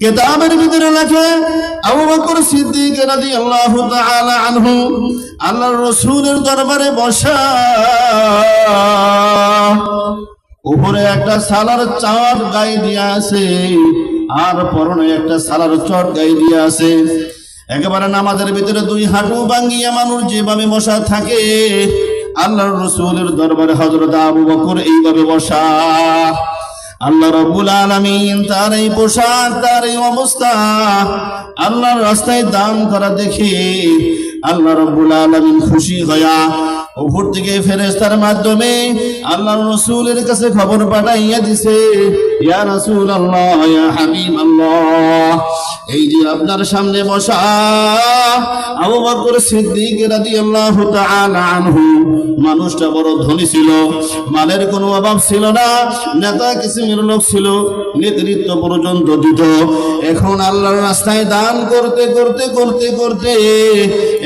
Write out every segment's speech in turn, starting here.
কিতাবের ভিতরে লেখে আবু বকর সিদ্দিক রাদিয়াল্লাহু তাআলা আনহু আল্লাহর রাসূলের দরবারে বসা, উপরে একটা সালার চাট গায়ে দিয়া আছে আর পরনে একটা সালার চট গায়ে দিয়া আছে। একেবারে নামাজের ভিতরে দুই হাঁটু ভাঙ্গিয়া মানুষ যেভাবে বসা থাকে, আল্লাহর রাসূলের দরবারে হযরত আবু বকর এইভাবে বসা। আল্লাহ রাব্বুল আলামিন তার এই পোশাক, তার এই অবস্থা আল্লাহর রাস্তায় দান করা দেখে আল্লাহ রাব্বুল আলামিন খুশি হইয়া উপর থেকে ফেরেশতার মাধ্যমে আল্লাহর রাসূলের কাছে খবর পাঠাইয়া দিছে, ইয়া রাসূলুল্লাহ, ইয়া হাবিবাল্লাহ, এই যে আপনার সামনে বসা আবু বকর সিদ্দিক রাদিয়াল্লাহু তাআলা আনহু, মানুষটা বড় ধনী ছিল, মালের কোনো অভাব ছিল না, নেতা কিসিমের লোক ছিল, নেতৃত্ব পর্যন্ত দিত। এখন আল্লাহর রাস্তায় দান করতে করতে করতে করতে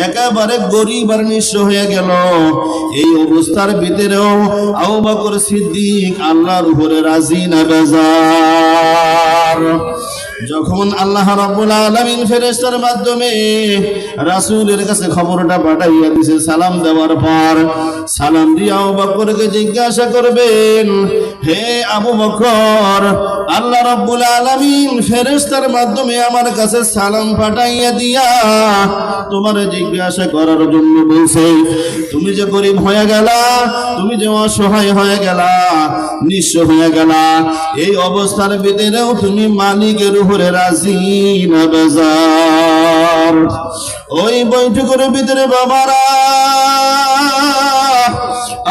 একেবারে গরিব আর নিঃস্ব হয়ে গেল। এই অবস্থার ভিতরেও আবু বকর সিদ্দিক আল্লাহর উপরে রাজি না বেজার। যখন আল্লাহ রাব্বুল আলামিন ফেরেশতার মাধ্যমে রাসূলের কাছে খবরটা পাঠাইয়া দিয়েছে, সালাম দেওয়ার পর সালাম দিয়ে আবু বকরকে জিজ্ঞাসা করবেন, হে আবু বকর, আল্লাহ রাব্বুল আলামিন ফেরেশতার মাধ্যমে আমার কাছে সালাম পাঠাইয়া দিয়া তোমার জিজ্ঞাসা করার জন্য বলছে, তুমি যে গরিব হয়ে গেলা, তুমি যে অসহায় হয়ে গেলা, নিঃস্ব হয়ে গেলা, এই অবস্থার ভিতরেও তুমি মালিকের উপরে রাজি না বেজার। ওই বৈঠকের ভিতরে বাবারা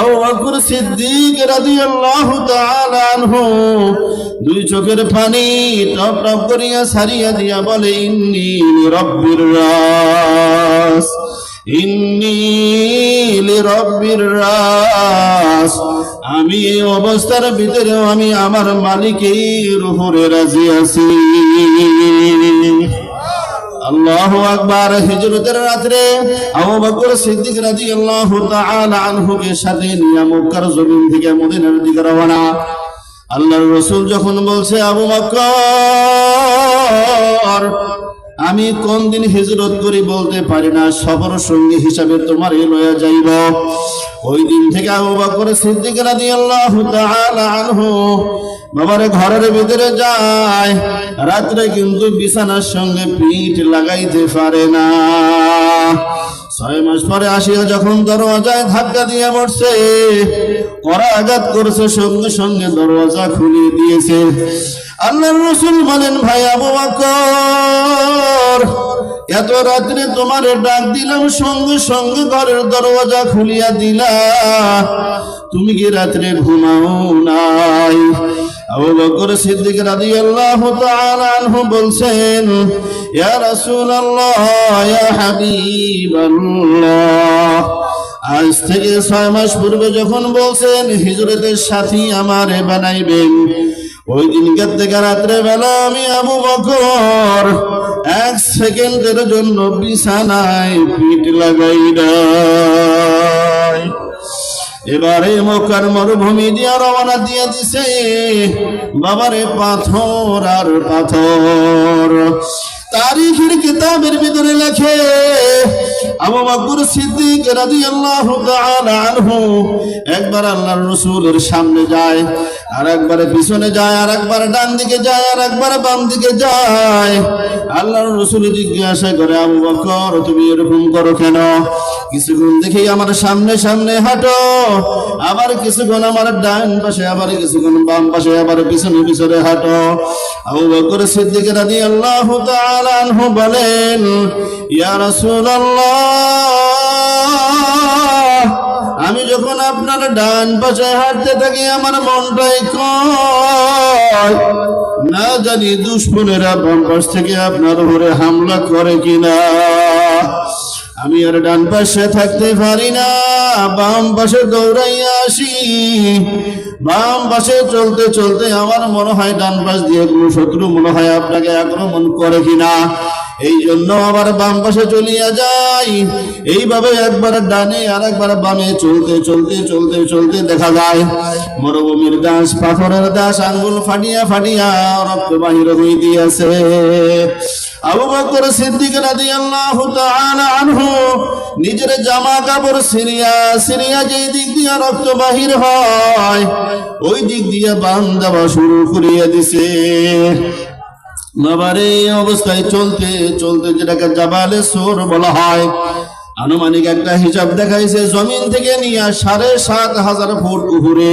আবু বকর সিদ্দিক রাদিয়াল্লাহু তাআলা আনহু দুই চোখের পানি টপ টপ করিয়া সারিয়া দিয়া বলে, ইন্নী লিরাব্বির রাস, ইন্নী লিরাব্বির রাস, আমি এই অবস্থার ভিতরেও আমি আমার মালিকের উপরে রাজি আছি। আল্লাহু আকবার। হিজরতের রাত্রে আবু বকর সিদ্দিক রাদিয়াল্লাহু তাআলা আনহুকে সাথে নিয়ে মক্কার জমিন থেকে মদিনার দিকে রওনা। আল্লাহর রাসূল যখন বলছে, আবু বকর, আমি কোন দিন হিজরত করি বলতে পারি না, সফর সঙ্গী হিসাবে তোমার লইয়া যাইব। ওই দিন থেকে আবু বকর সিদ্দিক রাদিয়াল্লাহু তাআলা আনহু বাবারে ঘরের ভিতরে যায়, রাত্রে কিন্তু বিছানার সঙ্গে পিঠ লাগাইতে পারে না। 6 মাস পরে আসিয়া যখন দরওয়াজায় ধাক্কা দিয়ে বসছে, কড়া আঘাত করছে, সঙ্গে সঙ্গে দরওয়াজা খুলে দিয়েছে। আল্লাহর রাসূল বলেন, ভাই আবু বকর, এত রাত্রে তোমার ডাক দিলাম, সঙ্গে সঙ্গে ঘরের দরওয়াজা খুলিয়া দিলা, তুমি কি রাত্রে ঘুমাও নাই? আবু বকর সিদ্দিক রাদিয়াল্লাহু তাআলা আনহু বলছেন, ইয়া রাসূলুল্লাহ, ইয়া হাবিবাল্লাহ, আজ থেকে 6 মাস পূর্বে যখন বলছেন হিজরতের সাথী আমারে বানাইবেন, ওই দিনকার থেকে রাত্রে বেলা আমি আবু বকর 1 সেকেন্ডের জন্য বিছানায় পিঠ লাগাই নাই। এবারে মক্কার মরুভূমি দিয়া রওনা দিয়ে দিছে, বাবারে পাথর আর পাথর। তারিখের কিতাবের ভিতরে লেখে আবু বকর সিদ্দিক রাদিয়াল্লাহু তাআলা আনহু একবার আল্লাহর রাসূলের সামনে যায়, আর একবার পিছনে যায়, আর একবার ডান দিকে যায়, আর একবার বাম দিকে যায়। আল্লাহর রাসূল জিজ্ঞাসা করে, আবু বকর, তুমি এরকম করো কেন? কিছুক্ষণ দেখি আমার সামনে সামনে হাঁটো, আবার কিছুক্ষণ আমার ডান পাশে, আবার কিছুক্ষণ বাম পাশে, আবার পিছনে পিছনে হাঁটো। আবু বকর সিদ্দিক রাদিয়াল্লাহু তাআলা আনহু বলেন, ইয়া রাসূলুল্লাহ, আমি যখন আপনার ডান পাশে হাঁটতে থাকি আমার মনটাই কয়, না জানি দুশমনেরা বাম পাশ থেকে আপনার উপরে হামলা করে কিনা। আমি আর ডান পাশে থাকতে পারি না, বাম পাশে দৌড়াইয়া আসি। বাম পাশে চলতে চলতে আমার মনে হয় ডান পাশ দিয়ে কোনো শত্রু মনে হয় আপনাকে আক্রমণ করে কিনা, এই জন্য আবার বাম পাশে চলিয়া যাই। এইভাবে একবার ডানে আর একবার বামে চলতে চলতে চলতে চলতে দেখা যায় মরুভূমির দাস, পাথরের দাস আঙ্গুল ফাটিয়া ফাটিয়া রক্ত বাহির হইতেছে। আবু বকর সিদ্দিক রাদিয়াল্লাহু তাআলা আনহু নিজের জামা কাপড় সিরিয়া সিরিয়া যেই দিক দিয়া রক্ত বাহির হয় ওই দিক দিয়া বান দেওয়া শুরু করিয়া দিছে। বাবার এই অবস্থায় চলতে চলতে, যেটাকে জাবালে সোর বলা হয়, আনুমানিক একটা হিসাব দেখাইছে জমিন থেকে নিয়ে ৭,৫০০ ফুট উপরে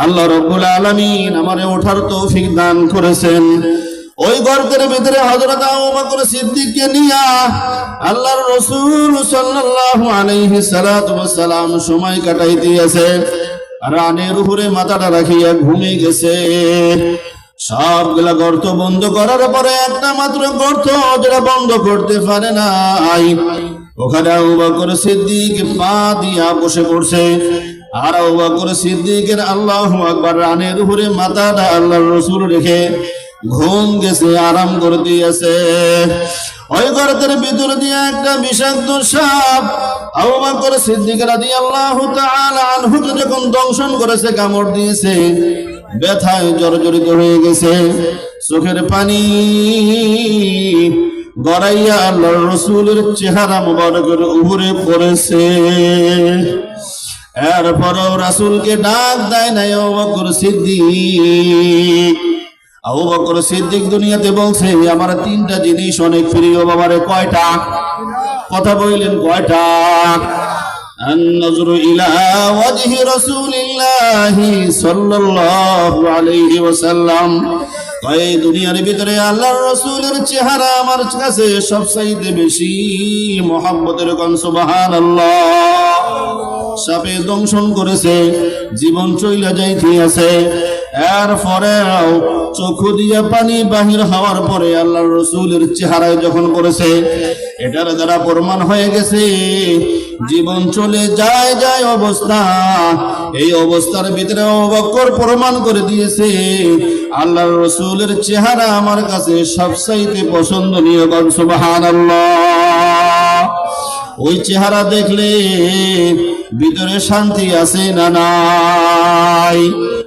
আল্লাহ রাব্বুল আলামিন আমারে ওঠার তৌফিক দান করেছেন। ওই গর্তের ভিতরে হযরত আবু বকর সিদ্দিককে নিয়া আল্লাহর রাসূল সাল্লাল্লাহু আলাইহি সাল্লাতু ওয়াসসালাম সময় কাটাইতেছে। রানের উপরে মাথাটা রাখিয়া ঘুমিয়ে গেছে। সবগুলা গর্ত বন্ধ করার পরে একটা মাত্র গর্ত যেটা বন্ধ করতে পারে নাই, ওখানে আবু বকর সিদ্দিক পা দিয়া বসে পড়ছে। আর আবু বকর সিদ্দিকের আল্লাহু আকবার রানের উপরে মাথাটা আল্লাহর রাসূল রেখে ঘুম গেছে, আরাম করতে আছে। ওই গর্তের ভিতর দিয়ে একটা বিষাক্ত সাপ আবু বকর সিদ্দিক রাদিয়াল্লাহু তাআলা আনহুকে যখন দংশন করেছে, কামড় দিয়েছে, ব্যথায় জর্জরিত হয়ে গেছে, চোখের পানি গড়াইয়া আল্লাহর রাসূলের চেহারা মুবারকের উপরে পড়েছে। এরপরও রাসূলকে ডাক দেয় নাই আবু বকর সিদ্দিক। আবু বকর সিদ্দিক দুনিয়াতে বলছে আমার 3টা জিনিস অনেক প্রিয়। বাবারে কয়টা? কথা বললেন কয়টা? النظر إلى وجه رسول الله صلى الله عليه وسلم। এই দুনিয়ার ভিতরে আল্লাহর রাসূলের চেহারা আমার কাছে সবচাইতে বেশি মহব্বতের। কোন সুবহানাল্লাহ। সাপে দংশন করেছে, জীবন চইলা যাইতে আছে, এরপরেও চোখ দিয়া পানি বাহির হওয়ার পরে আল্লাহর রাসূলের চেহারায় যখন করেছে, এটার দ্বারা প্রমাণ হয়ে গেছে জীবন চলে যায় যায় অবস্থা। এই অবস্থার ভিতরে আবু বকর প্রমাণ করে দিয়েছে আল্লাহর রাসূলের চেহারা আমার কাছে সবচাইতে পছন্দনীয়। কোন সুবহানাল্লাহ। ওই চেহারা দেখলে ভিতরে শান্তি আছে না নাই?